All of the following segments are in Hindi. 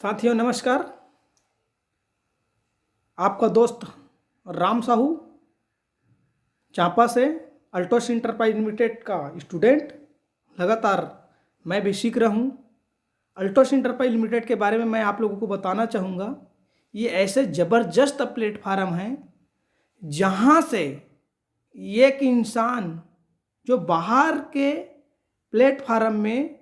साथियों नमस्कार। आपका दोस्त राम साहू चांपा से अल्टोस इंटरप्राइज लिमिटेड का स्टूडेंट। लगातार मैं भी सीख रहा हूँ। अल्टोस इंटरप्राइज लिमिटेड के बारे में मैं आप लोगों को बताना चाहूँगा। ये ऐसे ज़बरदस्त प्लेटफार्म हैं जहाँ से एक इंसान जो बाहर के प्लेटफार्म में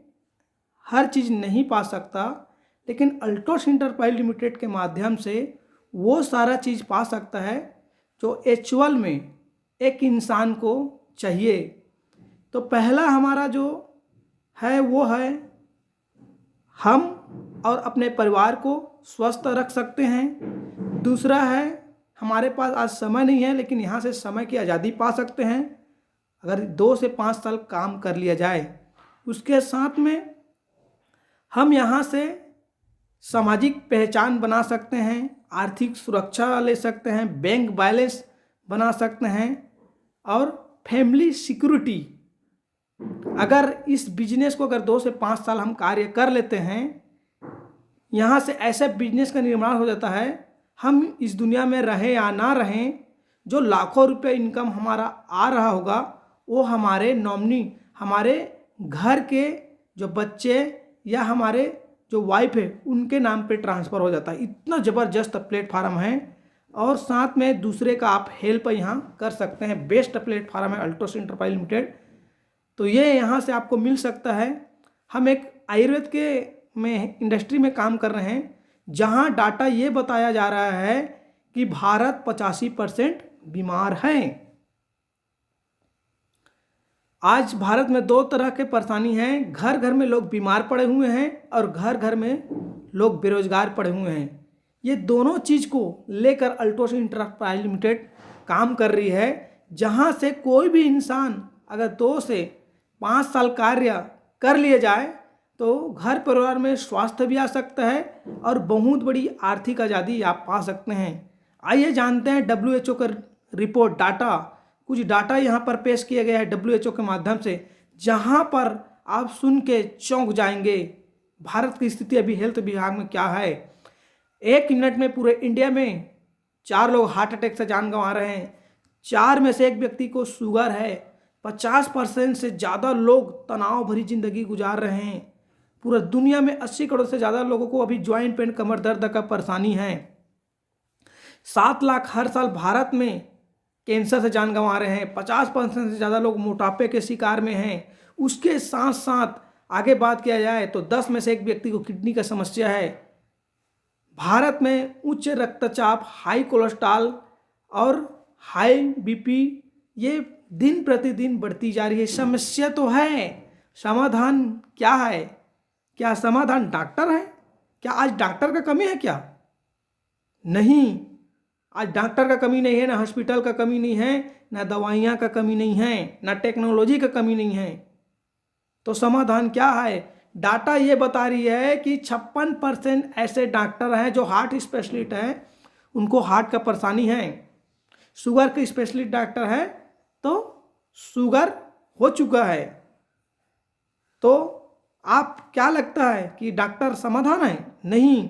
हर चीज़ नहीं पा सकता, लेकिन अल्टोस इंटरप्राइज लिमिटेड के माध्यम से वो सारा चीज़ पा सकता है जो एक्चुअल में एक इंसान को चाहिए। तो पहला हमारा जो है वो है हम और अपने परिवार को स्वस्थ रख सकते हैं। दूसरा है हमारे पास आज समय नहीं है, लेकिन यहाँ से समय की आज़ादी पा सकते हैं अगर 2 से 5 साल काम कर लिया जाए। उसके साथ में हम यहाँ से सामाजिक पहचान बना सकते हैं, आर्थिक सुरक्षा ले सकते हैं, बैंक बैलेंस बना सकते हैं और फैमिली सिक्योरिटी। अगर इस बिजनेस को अगर 2 से 5 साल हम कार्य कर लेते हैं, यहाँ से ऐसे बिजनेस का निर्माण हो जाता है, हम इस दुनिया में रहें या ना रहें, जो लाखों रुपए इनकम हमारा आ रहा होगा वो हमारे नॉमिनी, हमारे घर के जो बच्चे या हमारे जो वाइफ है उनके नाम पे ट्रांसफ़र हो जाता है। इतना ज़बरदस्त प्लेटफार्म है और साथ में दूसरे का आप हेल्प यहाँ कर सकते हैं। बेस्ट प्लेटफार्म है अल्टोस इंटरप्राइज लिमिटेड। तो ये यहाँ से आपको मिल सकता है। हम एक आयुर्वेद के में इंडस्ट्री में काम कर रहे हैं जहाँ डाटा ये बताया जा रहा है कि भारत 85% बीमार है। आज भारत में 2 तरह के परेशानी हैं। घर घर में लोग बीमार पड़े हुए हैं और घर घर में लोग बेरोजगार पड़े हुए हैं। ये दोनों चीज़ को लेकर अल्टोस इंटरप्राइज लिमिटेड काम कर रही है, जहां से कोई भी इंसान अगर 2 से 5 साल कार्य कर लिए जाए तो घर परिवार में स्वास्थ्य भी आ सकता है और बहुत बड़ी आर्थिक आज़ादी आप पा सकते हैं। आइए जानते हैं WHO का रिपोर्ट डाटा। कुछ डाटा यहाँ पर पेश किया गया है WHO के माध्यम से, जहाँ पर आप सुन के चौंक जाएंगे भारत की स्थिति अभी हेल्थ विभाग में क्या है। 1 मिनट में पूरे इंडिया में 4 लोग हार्ट अटैक से जान गंवा रहे हैं। 4 में से 1 व्यक्ति को शुगर है। 50% से ज़्यादा लोग तनाव भरी जिंदगी गुजार रहे हैं। पूरा दुनिया में 80 करोड़ से ज़्यादा लोगों को अभी ज्वाइंट पेन, कमर दर्द का परेशानी है। 7 लाख हर साल भारत में कैंसर से जान गंवा रहे हैं। 50% से ज़्यादा लोग मोटापे के शिकार में हैं। उसके साथ साथ आगे बात किया जाए तो 10 में से 1 व्यक्ति को किडनी का समस्या है। भारत में उच्च रक्तचाप, हाई कोलेस्ट्रॉल और हाई बीपी ये दिन प्रतिदिन बढ़ती जा रही है। समस्या तो है, समाधान क्या है? क्या समाधान डॉक्टर है? क्या आज डॉक्टर का कमी है क्या? नहीं, आज डॉक्टर का कमी नहीं है, ना हॉस्पिटल का कमी नहीं है, ना दवाइयाँ का कमी नहीं है, ना टेक्नोलॉजी का कमी नहीं है। तो समाधान क्या है? डाटा ये बता रही है कि 56% ऐसे डॉक्टर हैं जो हार्ट स्पेशलिस्ट हैं, उनको हार्ट का परेशानी है। शुगर के स्पेशलिस्ट डॉक्टर हैं तो शुगर हो चुका है। तो आप क्या लगता है कि डॉक्टर समाधान है? नहीं।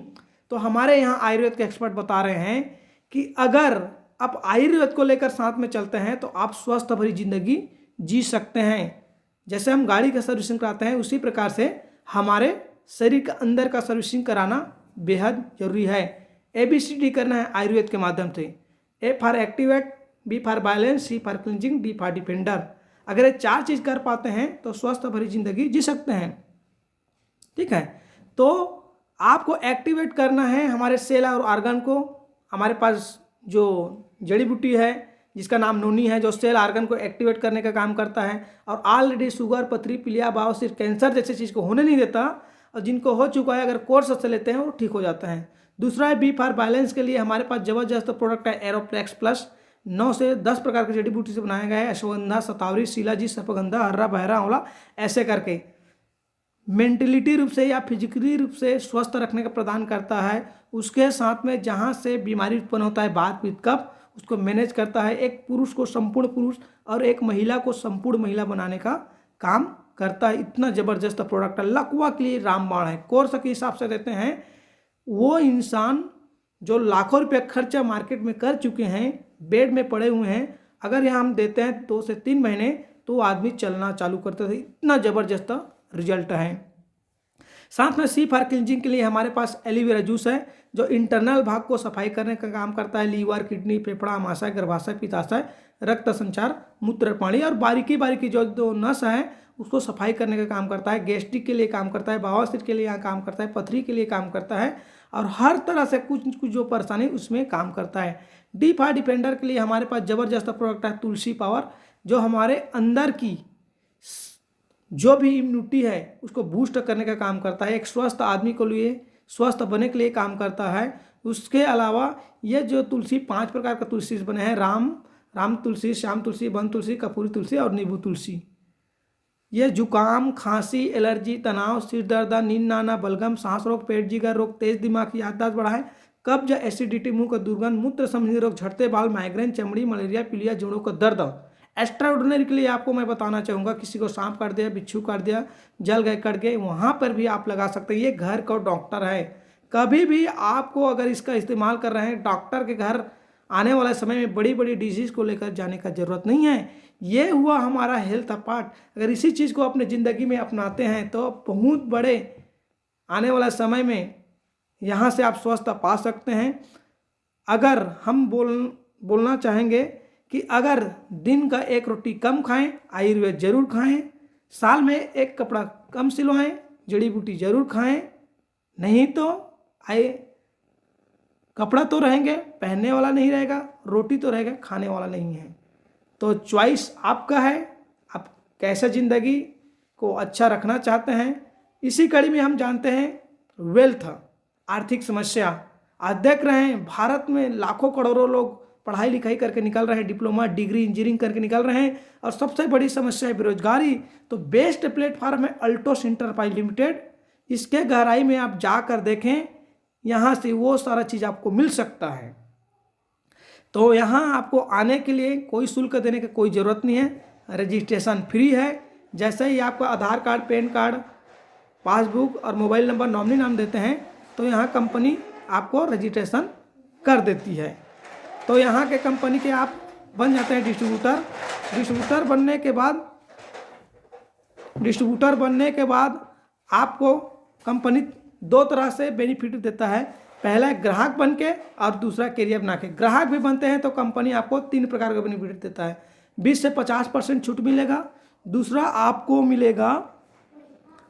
तो हमारे यहाँ आयुर्वेद के एक्सपर्ट बता रहे हैं कि अगर आप आयुर्वेद को लेकर साथ में चलते हैं तो आप स्वस्थ भरी जिंदगी जी सकते हैं। जैसे हम गाड़ी का सर्विसिंग कराते हैं उसी प्रकार से हमारे शरीर के अंदर का सर्विसिंग कराना बेहद जरूरी है। ABCD करना है आयुर्वेद के माध्यम से। A for activate, B for balance, C for cleansing, D for defender. अगर ये 4 चीज़ कर पाते हैं तो स्वस्थ भरी जिंदगी जी सकते हैं। ठीक है, तो आपको एक्टिवेट करना है हमारे सेल और ऑर्गन को। हमारे पास जो जड़ी बूटी है जिसका नाम नोनी है, जो सेल ऑर्गन को एक्टिवेट करने का काम करता है और ऑलरेडी शुगर, पथरी, पीलिया, बवासीर, कैंसर जैसे चीज़ को होने नहीं देता, और जिनको हो चुका है अगर कोर्स से लेते हैं वो ठीक हो जाता है। दूसरा है B फॉर बैलेंस के लिए हमारे पास जबरदस्त प्रोडक्ट है एरोप्लेक्स प्लस। 9 से 10 प्रकार की जड़ी बूटी से बनाया गया है। अश्वगंधा, शतावरी, शिलाजी, सर्पगंधा, हर्रा, बहरा, आंवला, ऐसे करके मेंटलिटी रूप से या फिजिकली रूप से स्वस्थ रखने का प्रदान करता है। उसके साथ में जहाँ से बीमारी उत्पन्न होता है, बात, पित्त, कफ, उसको मैनेज करता है। एक पुरुष को संपूर्ण पुरुष और एक महिला को संपूर्ण महिला बनाने का काम करता है। इतना ज़बरदस्त प्रोडक्ट है। लकवा के लिए रामबाण है। कोर्स के हिसाब से देते हैं वो इंसान जो लाखों रुपये खर्चा मार्केट में कर चुके हैं, बेड में पड़े हुए हैं, अगर यहाँ हम देते हैं 2 से 3 महीने तो वो आदमी चलना चालू करते थे। इतना ज़बरदस्त रिजल्ट है। साथ में सी फॉर क्लिनजिंग के लिए हमारे पास एलोवेरा जूस है, जो इंटरनल भाग को सफाई करने का काम करता है। लीवर, किडनी, फेफड़ा, आमाशय, गर्भाशय, पित्ताशय, रक्त संचार, मूत्र, पानी और बारीकी बारीकी जो नस है उसको सफाई करने का काम करता है। गैस्ट्रिक के लिए काम करता है, बवासीर के लिए यहाँ काम करता है, पथरी के लिए काम करता है और हर तरह से कुछ कुछ जो परेशानी उसमें काम करता है। डी फॉर डिफेंडर के लिए हमारे पास ज़बरदस्त प्रोडक्ट है तुलसी पावर, जो हमारे अंदर की जो भी इम्यूनिटी है उसको बूस्ट करने का काम करता है। एक स्वस्थ आदमी को लिए स्वस्थ बनने के लिए काम करता है। उसके अलावा ये जो तुलसी 5 प्रकार का तुलसी से बने हैं, राम तुलसी, श्याम तुलसी, वन तुलसी, कपूरी तुलसी और नींबू तुलसी। ये जुकाम, खांसी, एलर्जी, तनाव, सिर दर्द, नींद आना, बलगम, सांस रोग, पेट जिगर रोग, तेज दिमाग, याददाश्त बढ़ाए, कब्ज, एसिडिटी, मुंह का दुर्गंध, मूत्र संबंधी रोग, झड़ते बाल, माइग्रेन, चमड़ी, मलेरिया, पीलिया, जोड़ों का दर्द। एक्स्ट्रा ऑर्डिनरी के लिए आपको मैं बताना चाहूँगा, किसी को सांप काट दिया, बिच्छू काट दिया, जल गए, कट गए, वहाँ पर भी आप लगा सकते हैं। ये घर का डॉक्टर है। कभी भी आपको अगर इसका इस्तेमाल कर रहे हैं, डॉक्टर के घर आने वाले समय में बड़ी बड़ी डिजीज़ को लेकर जाने का ज़रूरत नहीं है। ये हुआ हमारा हेल्थ पार्ट। अगर इसी चीज़ को अपने ज़िंदगी में अपनाते हैं तो बहुत बड़े आने वाला समय में यहाँ से आप स्वस्थ पा सकते हैं। अगर हम बोलना चाहेंगे कि अगर दिन का 1 रोटी कम खाएं, आयुर्वेद जरूर खाएं, साल में 1 कपड़ा कम सिलवाएं, जड़ी बूटी जरूर खाएं, नहीं तो कपड़ा तो रहेंगे, पहनने वाला नहीं रहेगा, रोटी तो रहेगा, खाने वाला नहीं है। तो चॉइस आपका है, आप कैसे ज़िंदगी को अच्छा रखना चाहते हैं। इसी कड़ी में हम जानते हैं वेल्थ, आर्थिक समस्या। आज देख रहे हैं भारत में लाखों करोड़ों लोग पढ़ाई लिखाई करके निकल रहे हैं, डिप्लोमा, डिग्री, इंजीनियरिंग करके निकल रहे हैं और सबसे बड़ी समस्या है बेरोजगारी। तो बेस्ट प्लेटफॉर्म है अल्टोस एंटरप्राइज लिमिटेड। इसके गहराई में आप जाकर देखें, यहाँ से वो सारा चीज़ आपको मिल सकता है। तो यहाँ आपको आने के लिए कोई शुल्क देने की कोई ज़रूरत नहीं है, रजिस्ट्रेशन फ्री है। जैसे ही आपका आधार कार्ड, पैन कार्ड, पासबुक और मोबाइल नंबर, नॉमिनी नाम देते हैं तो यहाँ कंपनी आपको रजिस्ट्रेशन कर देती है। तो यहाँ के कंपनी के आप बन जाते हैं डिस्ट्रीब्यूटर। डिस्ट्रीब्यूटर बनने के बाद आपको कंपनी 2 तरह से बेनिफिट देता है। पहला ग्राहक बन के और दूसरा कैरियर बना के। ग्राहक भी बनते हैं तो कंपनी आपको 3 प्रकार का बेनिफिट देता है। 20 से 50% छूट मिलेगा। दूसरा आपको मिलेगा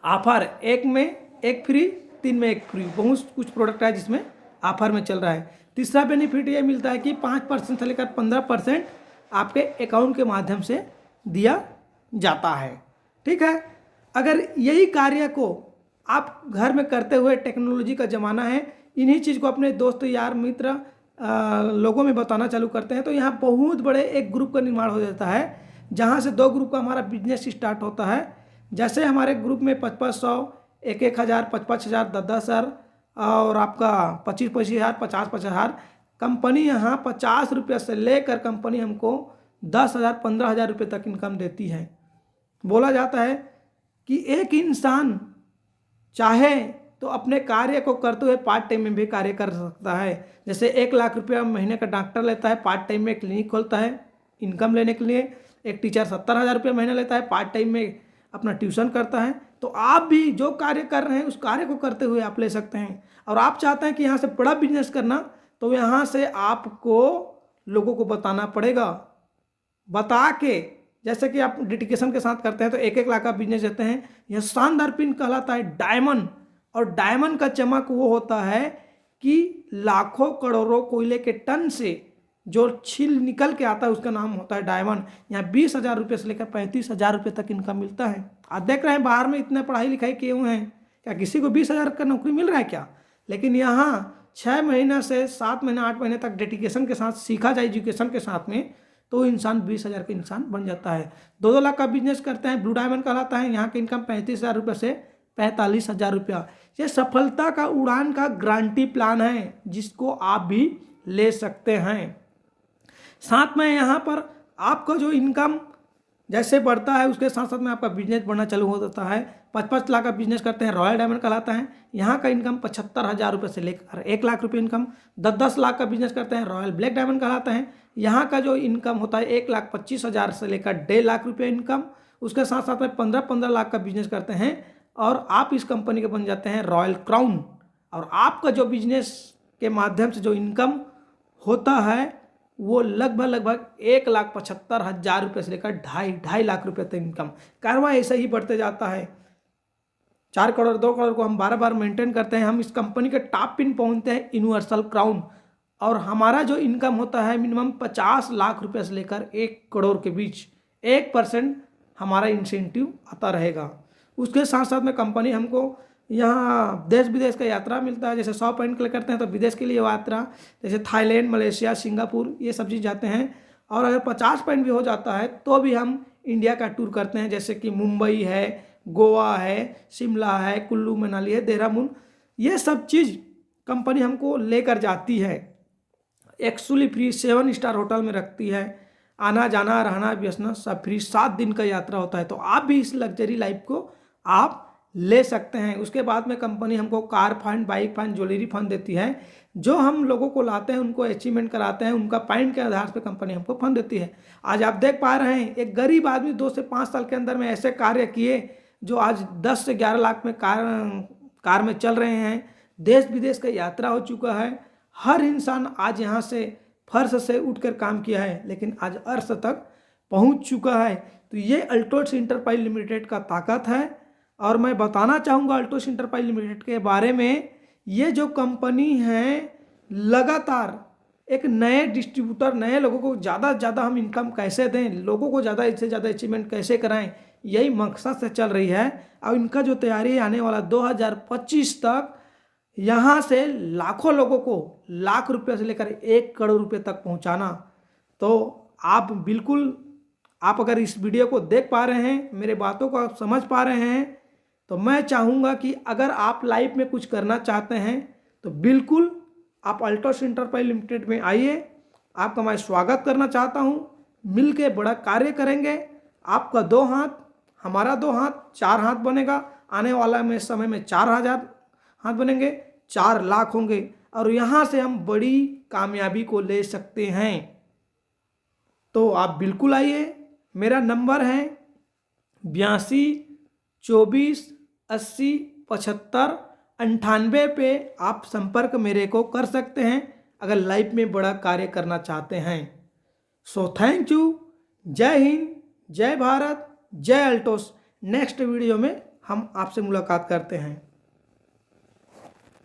ऑफर, 1 में 1 फ्री, 3 में 1 फ्री। बहुत कुछ प्रोडक्ट है जिसमें ऑफर में चल रहा है। तीसरा बेनिफिट ये मिलता है कि 5% से लेकर 15% आपके अकाउंट के माध्यम से दिया जाता है। ठीक है। अगर यही कार्य को आप घर में करते हुए, टेक्नोलॉजी का ज़माना है, इन्हीं चीज़ को अपने दोस्त, यार, मित्र लोगों में बताना चालू करते हैं तो यहाँ बहुत बड़े एक ग्रुप का निर्माण हो जाता है, जहाँ से 2 ग्रुप का हमारा बिजनेस स्टार्ट होता है। जैसे हमारे ग्रुप में 500, 1,000, 5,000, 10,000 और आपका 25,000, 50,000 कंपनी यहाँ 50 रुपये से लेकर कंपनी हमको 10,000, 15,000 रुपये तक इनकम देती है। बोला जाता है कि एक इंसान चाहे तो अपने कार्य को करते हुए पार्ट टाइम में भी कार्य कर सकता है। जैसे 1 लाख रुपया महीने का डॉक्टर लेता है, पार्ट टाइम में क्लिनिक खोलता है इनकम लेने के लिए। एक टीचर 70,000 रुपये महीना लेता है, पार्ट टाइम में अपना ट्यूशन करता है। तो आप भी जो कार्य कर रहे हैं उस कार्य को करते हुए आप ले सकते हैं। और आप चाहते हैं कि यहाँ से बड़ा बिजनेस करना, तो यहाँ से आपको लोगों को बताना पड़ेगा। बता के, जैसे कि आप डेडिकेशन के साथ करते हैं तो 1-1 लाख का बिजनेस देते हैं। यह शानदार पिन कहलाता है डायमंड। और डायमंड का चमक वो होता है कि लाखों करोड़ों कोयले के टन से जो छील निकल के आता है उसका नाम होता है डायमंड। यहाँ 20,000 रुपये से लेकर 35,000 रुपये तक इनकम मिलता है। आप देख रहे हैं बाहर में इतने पढ़ाई लिखाई किए हुए हैं, क्या किसी को 20,000 का नौकरी मिल रहा है क्या? लेकिन यहाँ 6 महीना से 7 महीना 8 महीने तक डेडिकेशन के साथ सीखा जाए, एजुकेशन के साथ में, तो इंसान 20,000 का इंसान बन जाता है। 2-2 लाख का बिजनेस करते हैं, ब्लू डायमंड कहलाता है। यहाँ की इनकम 35,000 रुपये से 45,000 रुपया। ये सफलता का उड़ान का गारंटी प्लान है जिसको आप भी ले सकते हैं। साथ में यहाँ पर आपको जो इनकम जैसे बढ़ता है उसके साथ साथ में आपका बिजनेस बढ़ना चालू हो जाता है। 5-5 लाख का बिजनेस करते हैं, रॉयल डायमंड कहलाता है। यहाँ का इनकम 75,000 रुपये से लेकर 1 लाख रुपये इनकम। 10-10 लाख का बिजनेस करते हैं, रॉयल ब्लैक डायमंड कहलाता है। यहाँ का जो इनकम होता है 1,25,000 से लेकर 1.5 लाख रुपये इनकम। उसके साथ साथ में 15-15 लाख का बिजनेस करते हैं और आप इस कंपनी के बन जाते हैं रॉयल क्राउन। और आपका जो बिजनेस के माध्यम से जो इनकम होता है वो लगभग 1,75,000 रुपये से लेकर 2.5 लाख रुपये तक इनकम। कारवा ऐसे ही बढ़ते जाता है। 4 करोड़ 2 करोड़ को हम बार मेंटेन करते हैं। हम इस कंपनी के टॉप पिन पहुंचते हैं यूनिवर्सल क्राउन। और हमारा जो इनकम होता है मिनिमम 50 लाख रुपये से लेकर 1 करोड़ के बीच 1% हमारा इंसेंटिव आता रहेगा। उसके साथ साथ में कंपनी हमको यहाँ देश विदेश का यात्रा मिलता है। जैसे 100 पॉइंट कलेक्ट करते हैं तो विदेश के लिए यात्रा, जैसे थाईलैंड, मलेशिया, सिंगापुर, ये सब चीज़ जाते हैं। और अगर 50 पॉइंट भी हो जाता है तो भी हम इंडिया का टूर करते हैं, जैसे कि मुंबई है, गोवा है, शिमला है, कुल्लू मनाली है, देहरादून, ये सब चीज़ कंपनी हमको लेकर जाती है। एक्चुअली फ्री 7 स्टार होटल में रखती है। आना जाना रहना बसना सब फ्री। 7 दिन का यात्रा होता है। तो आप भी इस लग्जरी लाइफ को आप ले सकते हैं। उसके बाद में कंपनी हमको car fund, bike fund, jewellery fund देती है। जो हम लोगों को लाते हैं उनको अचीवमेंट कराते हैं, उनका पॉइंट के आधार पर कंपनी हमको फंड देती है। आज आप देख पा रहे हैं एक गरीब आदमी 2 से 5 साल के अंदर में ऐसे कार्य किए जो आज 10 से 11 लाख में कार में चल रहे हैं। देश विदेश का यात्रा हो चुका है। हर इंसान आज यहाँ से फर्श से उठकर काम किया है, लेकिन आज अर्श तक पहुँच चुका है। तो ये अल्टोस इंटरप्राइज लिमिटेड का ताकत है। और मैं बताना चाहूँगा अल्टोस इंटरप्राइज लिमिटेड के बारे में, ये जो कंपनी है लगातार एक नए डिस्ट्रीब्यूटर, नए लोगों को ज़्यादा से ज़्यादा हम इनकम कैसे दें, लोगों को ज़्यादा से ज़्यादा अचीवमेंट कैसे कराएं, यही मकसद से चल रही है। और इनका जो तैयारी आने वाला 2025 तक यहाँ से लाखों लोगों को लाख रुपये से लेकर 1 करोड़ रुपये तक पहुँचाना। तो आप बिल्कुल, आप अगर इस वीडियो को देख पा रहे हैं, मेरे बातों को आप समझ पा रहे हैं, तो मैं चाहूँगा कि अगर आप लाइफ में कुछ करना चाहते हैं तो बिल्कुल आप अल्टोस इंटरप्राइज लिमिटेड में आइए। आपका मैं स्वागत करना चाहता हूँ। मिल के बड़ा कार्य करेंगे। आपका 2 हाथ, हमारा 2 हाथ, 4 हाथ बनेगा। आने वाला में समय में 4,000 हाथ बनेंगे, 4 लाख होंगे और यहाँ से हम बड़ी कामयाबी को ले सकते हैं। तो आप बिल्कुल आइए। मेरा नंबर है 82 24 80 75 98 पे आप संपर्क मेरे को कर सकते हैं अगर लाइफ में बड़ा कार्य करना चाहते हैं। So thank you. जय हिंद, जय भारत, जय अल्टोस। नेक्स्ट वीडियो में हम आपसे मुलाकात करते हैं।